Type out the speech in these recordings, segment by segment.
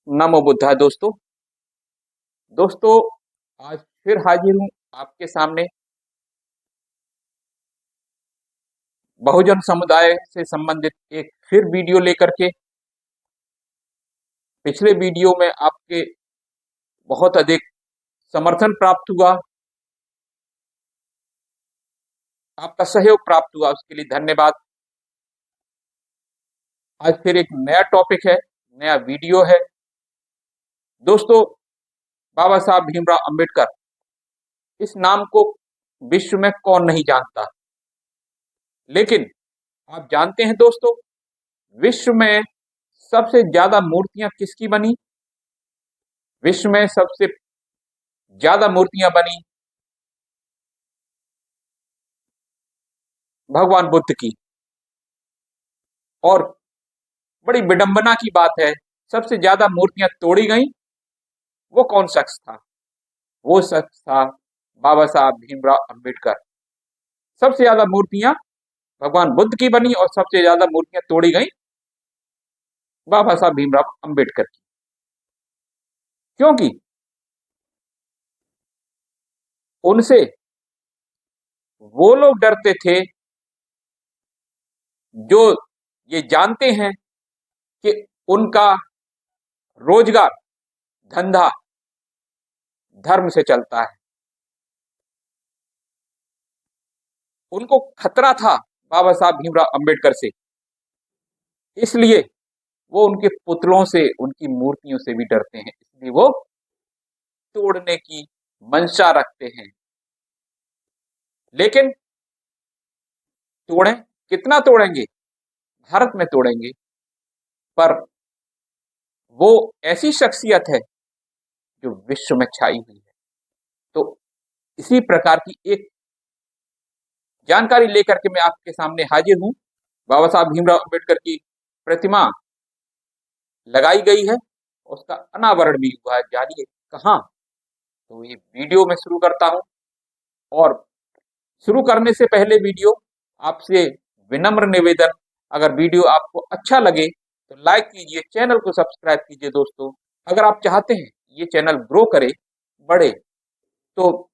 नमो बुद्धाय दोस्तों। दोस्तों, आज फिर हाजिर हूँ आपके सामने बहुजन समुदाय से संबंधित एक फिर वीडियो लेकर के। पिछले वीडियो में आपके बहुत अधिक समर्थन प्राप्त हुआ, आपका सहयोग प्राप्त हुआ, उसके लिए धन्यवाद। आज फिर एक नया टॉपिक है, नया वीडियो है। दोस्तों, बाबा साहब भीमराव अंबेडकर, इस नाम को विश्व में कौन नहीं जानता। लेकिन आप जानते हैं दोस्तों, विश्व में सबसे ज्यादा मूर्तियां किसकी बनी? विश्व में सबसे ज्यादा मूर्तियां बनी भगवान बुद्ध की। और बड़ी विडंबना की बात है, सबसे ज्यादा मूर्तियां तोड़ी गई, वो कौन शख्स था? वो शख्स था बाबा साहब भीमराव अंबेडकर। सबसे ज्यादा मूर्तियां भगवान बुद्ध की बनी और सबसे ज्यादा मूर्तियां तोड़ी गई बाबा साहब भीमराव अंबेडकर की। क्योंकि उनसे वो लोग डरते थे जो ये जानते हैं कि उनका रोजगार, धंधा धर्म से चलता है। उनको खतरा था बाबा साहब भीमराव अंबेडकर से, इसलिए वो उनके पुतलों से, उनकी मूर्तियों से भी डरते हैं, इसलिए वो तोड़ने की मंशा रखते हैं। लेकिन तोड़ें, कितना तोड़ेंगे? भारत में तोड़ेंगे, पर वो ऐसी शख्सियत है जो विश्व में छाई हुई है। तो इसी प्रकार की एक जानकारी लेकर के मैं आपके सामने हाजिर हूं। बाबा साहब भीमराव अंबेडकर की प्रतिमा लगाई गई है, उसका अनावरण भी हुआ है। जानिए कहां। तो ये वीडियो मैं शुरू करता हूं, और शुरू करने से पहले वीडियो आपसे विनम्र निवेदन, अगर वीडियो आपको अच्छा लगे तो लाइक कीजिए, चैनल को सब्सक्राइब कीजिए। दोस्तों, अगर आप चाहते हैं ये चैनल ग्रो करे, बढ़े, तो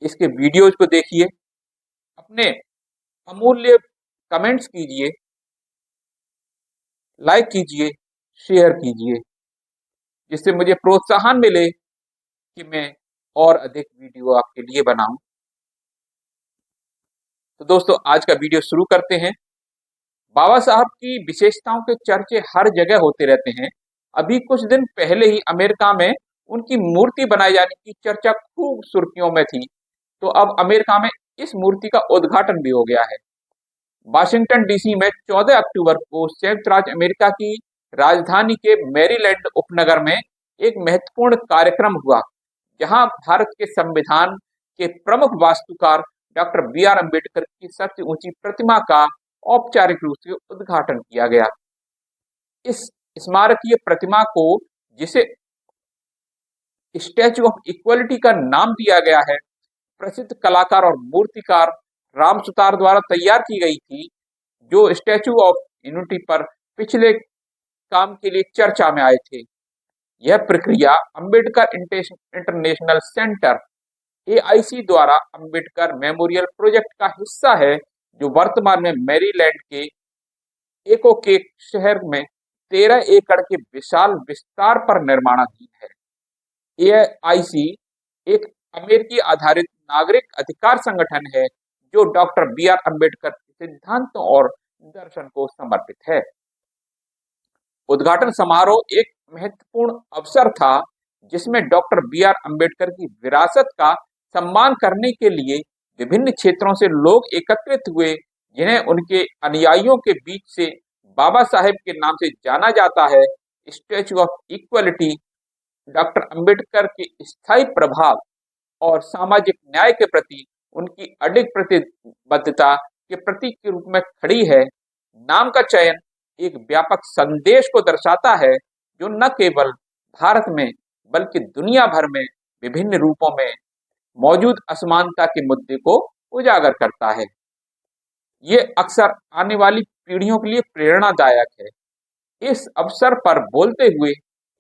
इसके वीडियोज को देखिए, अपने अमूल्य कमेंट्स कीजिए, लाइक कीजिए, शेयर कीजिए, जिससे मुझे प्रोत्साहन मिले कि मैं और अधिक वीडियो आपके लिए बनाऊं। तो दोस्तों, आज का वीडियो शुरू करते हैं। बाबा साहब की विशेषताओं के चर्चे हर जगह होते रहते हैं। अभी कुछ दिन पहले ही अमेरिका में उनकी मूर्ति बनाए जाने की चर्चा खूब सुर्खियों में थी। तो अब अमेरिका में इस मूर्ति का उद्घाटन भी हो गया है। वाशिंगटन डीसी में 14 अक्टूबर को संयुक्त राज्य अमेरिका की राजधानी के मैरीलैंड उपनगर में एक महत्वपूर्ण कार्यक्रम हुआ, जहां भारत के संविधान के प्रमुख वास्तुकार डॉक्टर बी आर अम्बेडकर की सबसे ऊंची प्रतिमा का औपचारिक रूप से उद्घाटन किया गया। इस स्मारकीय प्रतिमा को, जिसे स्टैचू ऑफ इक्वलिटी का नाम दिया गया है, प्रसिद्ध कलाकार और मूर्तिकार राम सुतार द्वारा तैयार की गई थी, जो स्टैचू ऑफ यूनिटी पर पिछले काम के लिए चर्चा में आए थे। यह प्रक्रिया अंबेडकर इंटरनेशनल सेंटर AIC द्वारा अंबेडकर मेमोरियल प्रोजेक्ट का हिस्सा है, जो वर्तमान में मैरीलैंड के एकोकेक शहर में 13 एकड़ के विशाल विस्तार पर निर्माणाधीन है। AIC एक अमेरिकी आधारित नागरिक अधिकार संगठन है, जो डॉक्टर बी आर अम्बेडकर के सिद्धांतों और दर्शन को समर्पित है। उद्घाटन समारोह एक महत्वपूर्ण अवसर था, जिसमें डॉक्टर बी आर अम्बेडकर की विरासत का सम्मान करने के लिए विभिन्न क्षेत्रों से लोग एकत्रित हुए, जिन्हें उनके अनुयायियों के बीच से बाबा साहेब के नाम से जाना जाता है। Statue of equality doctor Ambedkar के स्थायी प्रभाव और सामाजिक न्याय के प्रति उनकी अडिग प्रतिबद्धता के प्रतीक के रूप में खड़ी है। नाम का चयन एक व्यापक संदेश को दर्शाता है, जो न केवल भारत में बल्कि दुनिया भर में विभिन्न रूपों में मौजूद असमानता के मुद्दे को उजागर करता है। ये अक्सर आने वाली पीढ़ियों के लिए प्रेरणादायक है। इस अवसर पर बोलते हुए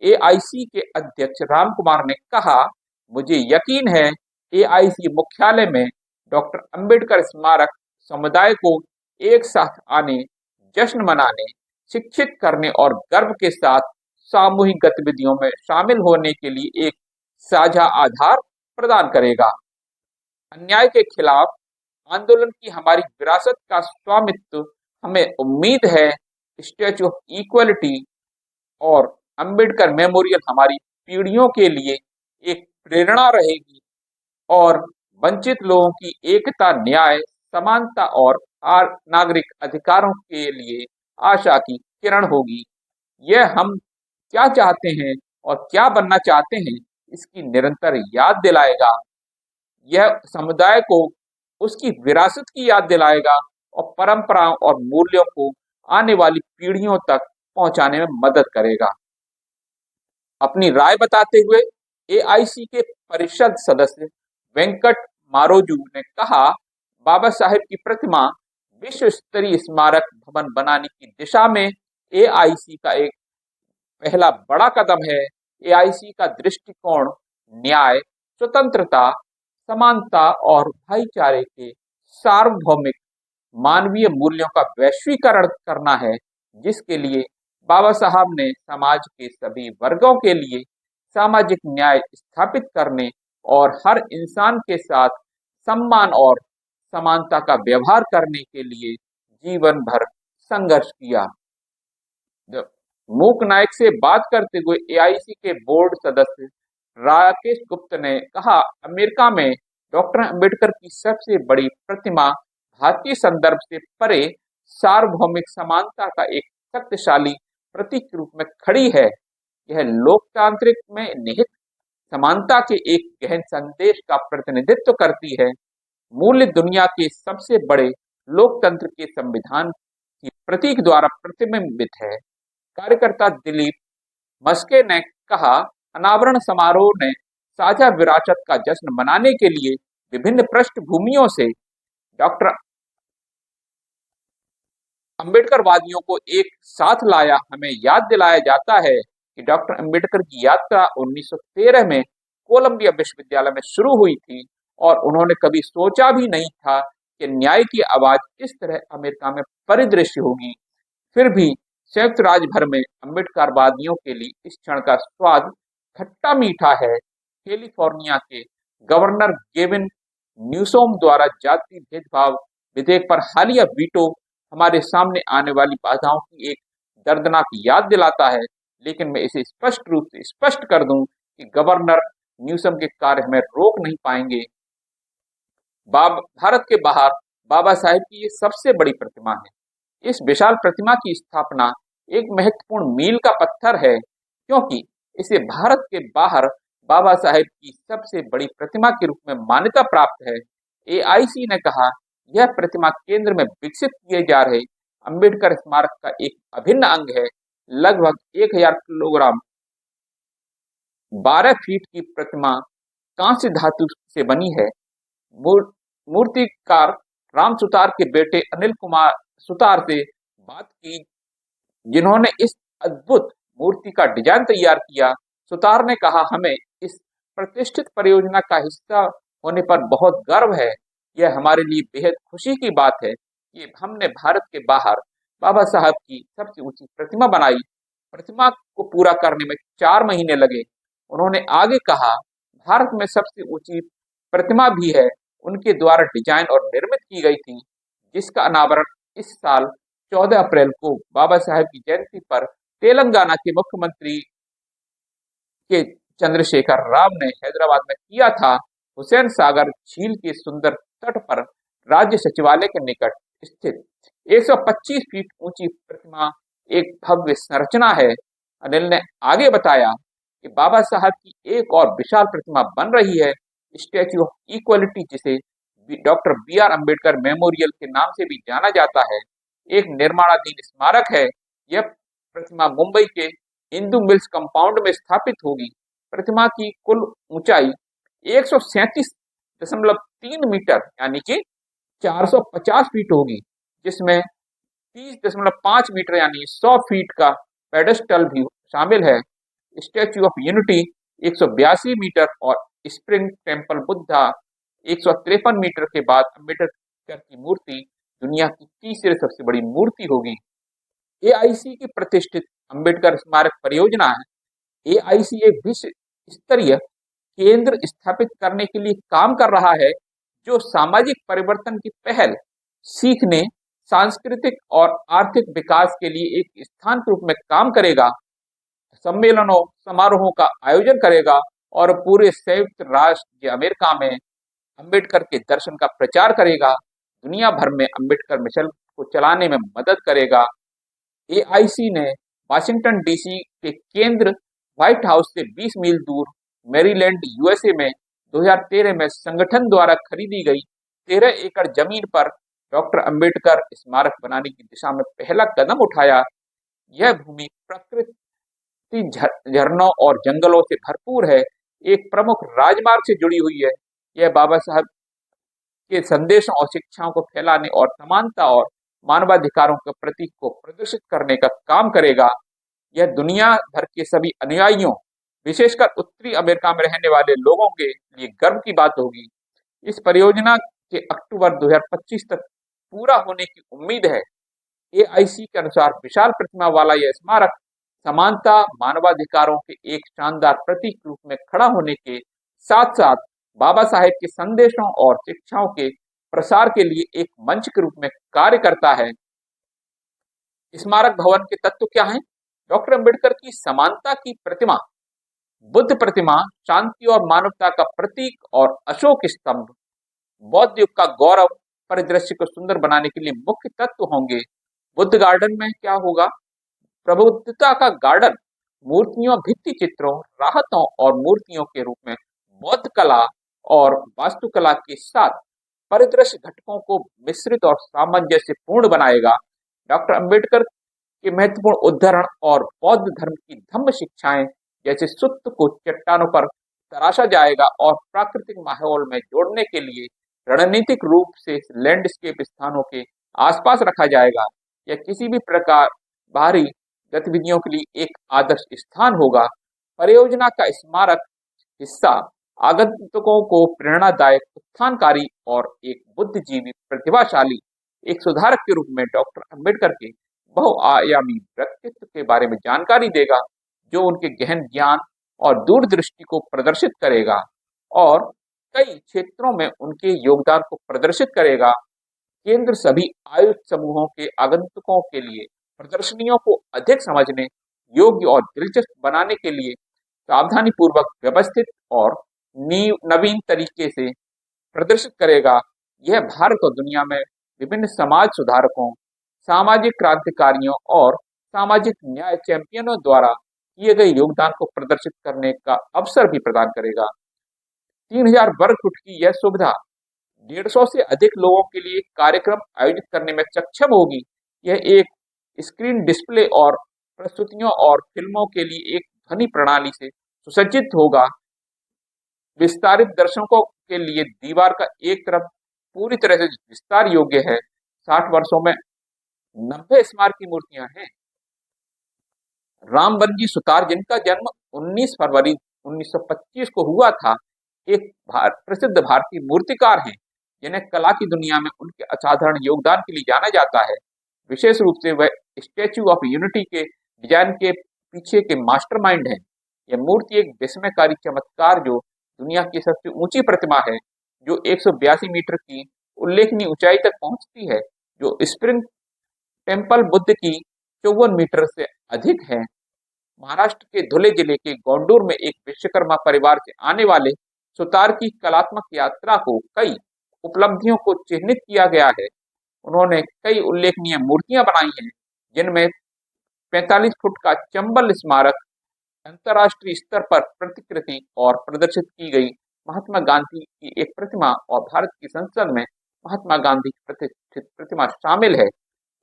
एआईसी के अध्यक्ष राम कुमार ने कहा, मुझे यकीन है एआईसी मुख्यालय में डॉक्टर अंबेडकर स्मारक समुदाय को एक साथ आने, जश्न मनाने, शिक्षित करने और गर्व के साथ सामूहिक गतिविधियों में शामिल होने के लिए एक साझा आधार प्रदान करेगा। अन्याय के खिलाफ आंदोलन की हमारी विरासत का स्वामित्व हमें उम्मीद है स्टैच्यू ऑफ इक्वलिटी और अंबेडकर मेमोरियल हमारी पीढ़ियों के लिए एक प्रेरणा रहेगी और वंचित लोगों की एकता, न्याय, समानता और नागरिक अधिकारों के लिए आशा की किरण होगी। यह हम क्या चाहते हैं और क्या बनना चाहते हैं इसकी निरंतर याद दिलाएगा। यह समुदाय को उसकी विरासत की याद दिलाएगा और परंपराओं और मूल्यों को आने वाली पीढ़ियों तक पहुंचाने में मदद करेगा। अपनी राय बताते हुए एआईसी के परिषद सदस्य वेंकट मारोजू ने कहा, बाबा साहेब की प्रतिमा विश्व स्तरीय स्मारक भवन बनाने की दिशा में एआईसी का एक पहला बड़ा कदम है। एआईसी का दृष्टिकोण न्याय, स्वतंत्रता, समानता और भाईचारे के सार्वभौमिक मानवीय मूल्यों का वैश्वीकरण करना है, जिसके लिए बाबा साहब ने समाज के सभी वर्गों के लिए सामाजिक न्याय स्थापित करने और हर इंसान के साथ सम्मान और समानता का व्यवहार करने के लिए जीवन भर संघर्ष किया। मूक नायक से बात करते हुए एआईसी के बोर्ड सदस्य राकेश गुप्त ने कहा, अमेरिका में डॉक्टर अंबेडकर की सबसे बड़ी प्रतिमा भारतीय संदर्भ से परे सार्वभौमिक समानता का एक शक्तिशाली प्रतीक के रूप में खड़ी है। यह लोकतांत्रिक में निहित समानता के एक गहन संदेश का प्रतिनिधित्व करती है। मूल्य दुनिया के सबसे बड़े लोकतंत्र के संविधान की प्रतीक द्वारा प्रतिबिंबित है। कार्यकर्ता दिलीप मस्के ने कहा, अनावरण समारोह ने साझा विरासत का जश्न मनाने के लिए विभिन्न पृष्ठभूमियों से डॉक्टर अंबेडकर वादियों को एक साथ लाया। हमें याद दिलाया जाता है कि डॉक्टर अंबेडकर की यात्रा 1913 में कोलंबिया विश्वविद्यालय में शुरू हुई थी और उन्होंने कभी सोचा भी नहीं था कि न्याय की आवाज इस तरह अमेरिका में परिदृश्य होगी। फिर भी संयुक्त राज्य भर में अम्बेडकरवादियों के लिए इस क्षण का स्वाद खट्टा मीठा है। कैलिफोर्निया के गवर्नर गेविन न्यूसोम द्वारा जाति भेदभाव विधेयक पर हालिया वीटो हमारे सामने आने वाली बाधाओं की एक दर्दनाक याद दिलाता है, लेकिन मैं इसे स्पष्ट रूप से स्पष्ट कर दूं कि गवर्नर न्यूसम के कार्य हमें रोक नहीं पाएंगे। भारत के बाहर बाबा साहेब की ये सबसे बड़ी प्रतिमा है। इस विशाल प्रतिमा की स्थापना एक महत्वपूर्ण मील का पत्थर है, क्योंकि इसे भारत के बाहर बाबा साहेब की सबसे बड़ी प्रतिमा के रूप में मान्यता प्राप्त है। एआईसी ने कहा, यह प्रतिमा केंद्र में विकसित किए जा रहे अंबेडकर स्मारक का एक अभिन्न अंग है। लगभग 1000 किलोग्राम 12 फीट की प्रतिमा कांस्य धातु से बनी है। मूर्तिकार राम सुतार के बेटे अनिल कुमार सुतार से बात की, जिन्होंने इस अद्भुत मूर्ति का डिजाइन तैयार किया। सुतार ने कहा, हमें इस प्रतिष्ठित परियोजना का हिस्सा होने पर बहुत गर्व है। यह हमारे लिए बेहद खुशी की बात है कि हमने भारत के बाहर बाबा साहब की सबसे ऊंची प्रतिमा बनाई। प्रतिमा को पूरा करने में 4 महीने लगे। उन्होंने आगे कहा, भारत में सबसे ऊंची प्रतिमा भी है, उनके द्वारा डिजाइन और निर्मित की गई थी, जिसका अनावरण इस साल 14 अप्रैल को बाबा साहेब की जयंती पर तेलंगाना के मुख्यमंत्री के चंद्रशेखर राव ने हैदराबाद में किया था। हुसैन सागर झील के सुंदर तट पर राज्य सचिवालय के निकट स्थित 125 फीट ऊंची प्रतिमा एक भव्य संरचना है। अनिल ने आगे बताया कि बाबा साहब की एक और विशाल प्रतिमा बन रही है, स्टैच्यू ऑफ इक्वलिटी, जिसे डॉक्टर बी.आर. अम्बेडकर मेमोरियल के नाम से भी जाना जाता है, एक निर्माणाधीन स्मारक है। यह प्रतिमा मुंबई के इंदू मिल्स कंपाउंड में स्थापित होगी। प्रतिमा की कुल ऊंचाई 137.3 मीटर यानी कि 450 फीट होगी, जिसमें 30.5 मीटर यानी 100 फीट का पेडेस्टल भी शामिल है। स्टैच्यू ऑफ यूनिटी 182 मीटर और स्प्रिंग टेम्पल बुद्धा 153 मीटर के बाद अम्बेडकर की मूर्ति दुनिया की तीसरी सबसे बड़ी मूर्ति होगी। एआईसी की प्रतिष्ठित अम्बेडकर स्मारक परियोजना है। एआईसी एक विश्व स्तरीय केंद्र स्थापित करने के लिए काम कर रहा है जो सामाजिक परिवर्तन की पहल, सीखने, सांस्कृतिक और आर्थिक विकास के लिए एक स्थान के रूप में काम करेगा, सम्मेलनों समारोहों का आयोजन करेगा और पूरे संयुक्त राष्ट्र अमेरिका में अंबेडकर के दर्शन का प्रचार करेगा, दुनिया भर में अंबेडकर मिशन को चलाने में मदद करेगा। एआईसी ने वाशिंगटन डीसी के केंद्र व्हाइट हाउस से 20 मील दूर मैरीलैंड यूएसए में 2013 में संगठन द्वारा खरीदी गई 13 एकड़ जमीन पर डॉक्टर अंबेडकर स्मारक बनाने की दिशा में पहला कदम उठाया। यह भूमि प्रकृति झरनों और जंगलों से भरपूर है, एक प्रमुख राजमार्ग से जुड़ी हुई है। यह बाबा साहब के संदेशों और शिक्षाओं को फैलाने और समानता और मानवाधिकारों के प्रतीक को प्रदर्शित करने का काम करेगा। यह दुनिया भर के सभी अनुयायियों, विशेषकर उत्तरी अमेरिका में रहने वाले लोगों के लिए गर्व की बात होगी। इस परियोजना के अक्टूबर 2025 तक पूरा होने की उम्मीद है। एआईसी के अनुसार विशाल प्रतिमा वाला यह स्मारक समानता, मानवाधिकारों के एक शानदार प्रतीक रूप में खड़ा होने के साथ साथ बाबा साहेब के संदेशों और शिक्षाओं के प्रसार के लिए एक मंच के रूप में कार्य करता है। स्मारक भवन के तत्व क्या हैं? डॉक्टर अंबेडकर की समानता की प्रतिमा, बुद्ध प्रतिमा, शांति और मानवता का प्रतीक और अशोक स्तंभ बौद्ध युग का गौरव परिदृश्य को सुंदर बनाने के लिए मुख्य तत्व होंगे। बुद्ध गार्डन में क्या होगा? प्रबुद्धता का गार्डन, मूर्तियों, भित्ति चित्रों, राहतों और मूर्तियों के रूप में बौद्ध कला और वास्तुकला के साथ परिदृश्य घटकों को मिश्रित और सामंजस्यपूर्ण बनाएगा। डॉक्टर अंबेडकर के महत्वपूर्ण उद्धरण और बौद्ध धर्म की धम्म शिक्षाएं जैसे सूत्र को चट्टानों पर तराशा जाएगा और प्राकृतिक माहौल में जोड़ने के लिए रणनीतिक रूप से लैंडस्केप स्थानों के आसपास रखा जाएगा। यह किसी भी प्रकार बाहरी गतिविधियों के लिए एक आदर्श स्थान होगा। परियोजना का स्मारक हिस्सा आगंतुकों को प्रेरणादायक, उत्थानकारी और एक बुद्धिजीवी प्रतिभाशाली एक सुधारक के रूप में डॉक्टर अंबेडकर के बहुआयामी व्यक्तित्व के बारे में जानकारी देगा, जो उनके गहन ज्ञान और दूरदृष्टि को प्रदर्शित करेगा और कई क्षेत्रों में उनके योगदान को प्रदर्शित करेगा। केंद्र सभी आयु समूहों के आगंतुकों के लिए प्रदर्शनियों को अधिक समझने योग्य और दिलचस्प बनाने के लिए सावधानी पूर्वक व्यवस्थित और नवीन तरीके से प्रदर्शित करेगा। यह भारत और दुनिया में विभिन्न समाज सुधारकों, सामाजिक क्रांतिकारियों और सामाजिक न्याय चैंपियनों द्वारा किए गए योगदान को प्रदर्शित करने का अवसर भी प्रदान करेगा। 3000 वर्ग फुट की यह सुविधा 150 से अधिक लोगों के लिए कार्यक्रम आयोजित करने में सक्षम होगी। यह एक स्क्रीन डिस्प्ले और प्रस्तुतियों और फिल्मों के लिए एक ध्वनि प्रणाली से सुसज्जित होगा। विस्तारित दर्शकों के लिए दीवार का एक तरफ पूरी तरह से विस्तार योग्य है। 60 वर्षों में 90 स्मारक की मूर्तियां हैं। रामबनजी सुतार, जिनका जन्म 19 फरवरी 1925 को हुआ था, एक प्रसिद्ध भारतीय मूर्तिकार हैं जिन्हें कला की दुनिया में उनके असाधारण योगदान के लिए जाना जाता है। विशेष रूप से वह स्टैच्यू ऑफ यूनिटी के डिजाइन के पीछे के मास्टरमाइंड हैं। यह मूर्ति एक विस्मयकारी चमत्कार जो दुनिया की सबसे ऊंची प्रतिमा है, जो 182 मीटर की उल्लेखनीय ऊंचाई तक पहुंचती है, जो स्प्रिंग टेम्पल बुद्ध की 54 मीटर से अधिक है। महाराष्ट्र के धुले जिले के गोंडूर में एक विश्वकर्मा परिवार से आने वाले सुतार की कलात्मक यात्रा को कई उपलब्धियों को चिन्हित किया गया है। उन्होंने कई उल्लेखनीय मूर्तियां बनाई हैं, जिनमें 45 फुट का चंबल स्मारक, अंतर्राष्ट्रीय स्तर पर प्रतिकृति और प्रदर्शित की गई महात्मा गांधी की एक प्रतिमा और भारत की संसद में महात्मा गांधी की प्रतिष्ठित प्रतिमा शामिल है।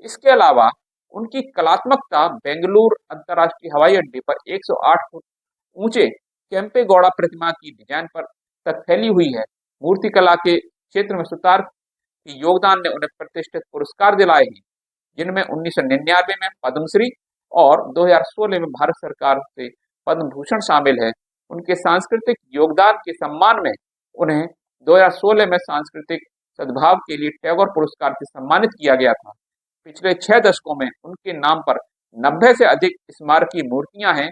इसके अलावा उनकी कलात्मकता बेंगलुरु अंतर्राष्ट्रीय हवाई अड्डे पर 108 फुट ऊंचे केम्पेगौड़ा प्रतिमा की डिजाइन पर तक फैली हुई है। मूर्तिकला के क्षेत्र में सुतार के योगदान ने उन्हें प्रतिष्ठित पुरस्कार दिलाए हैं, जिनमें 1999 में पद्मश्री और 2016 में भारत सरकार से पद्म भूषण शामिल है। उनके सांस्कृतिक योगदान के सम्मान में उन्हें 2016 में सांस्कृतिक सद्भाव के लिए टैगोर पुरस्कार से सम्मानित किया गया था। पिछले 6 दशकों में उनके नाम पर 90 से अधिक स्मारकीय मूर्तियां हैं।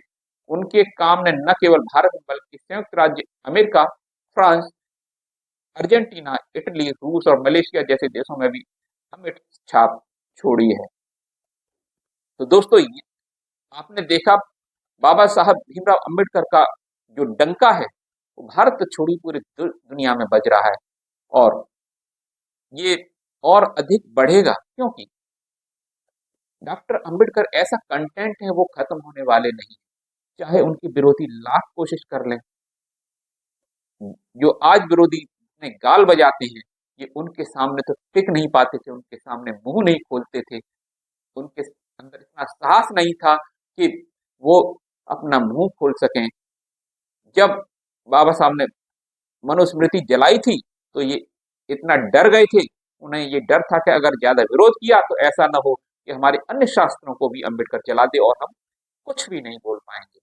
उनके काम ने न केवल भारत में बल्कि संयुक्त राज्य अमेरिका, फ्रांस, अर्जेंटीना, इटली, रूस और मलेशिया जैसे देशों में भी अमिट छाप छोड़ी है। तो दोस्तों, ये आपने देखा बाबा साहब भीमराव अंबेडकर का जो डंका है वो भारत छोड़ी पूरी दुनिया में बज रहा है, और ये और अधिक बढ़ेगा, क्योंकि डॉक्टर अंबेडकर ऐसा कंटेंट है वो खत्म होने वाले नहीं। चाहे उनके विरोधी लाख कोशिश कर लें, जो आज विरोधी ने गाल बजाते हैं, ये उनके सामने तो टिक नहीं पाते थे, उनके सामने मुंह नहीं खोलते थे। उनके अंदर इतना साहस नहीं था कि वो अपना मुंह खोल सकें। जब बाबा साहब ने मनुस्मृति जलाई थी तो ये इतना डर गए थे, उन्हें ये डर था कि अगर ज्यादा विरोध किया तो ऐसा ना हो कि हमारे अन्य शास्त्रों को भी अंबेडकर जला दे और हम कुछ भी नहीं बोल पाएंगे।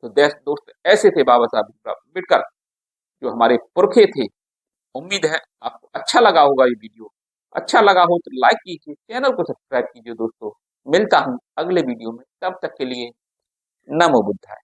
तो दोस्त, ऐसे थे बाबा साहब भीमराव अंबेडकर, जो हमारे पुरखे थे। उम्मीद है आपको अच्छा लगा होगा ये वीडियो। अच्छा लगा हो तो लाइक कीजिए, चैनल को सब्सक्राइब कीजिए दोस्तों। मिलता हूँ अगले वीडियो में, तब तक के लिए नमो बुद्धाय।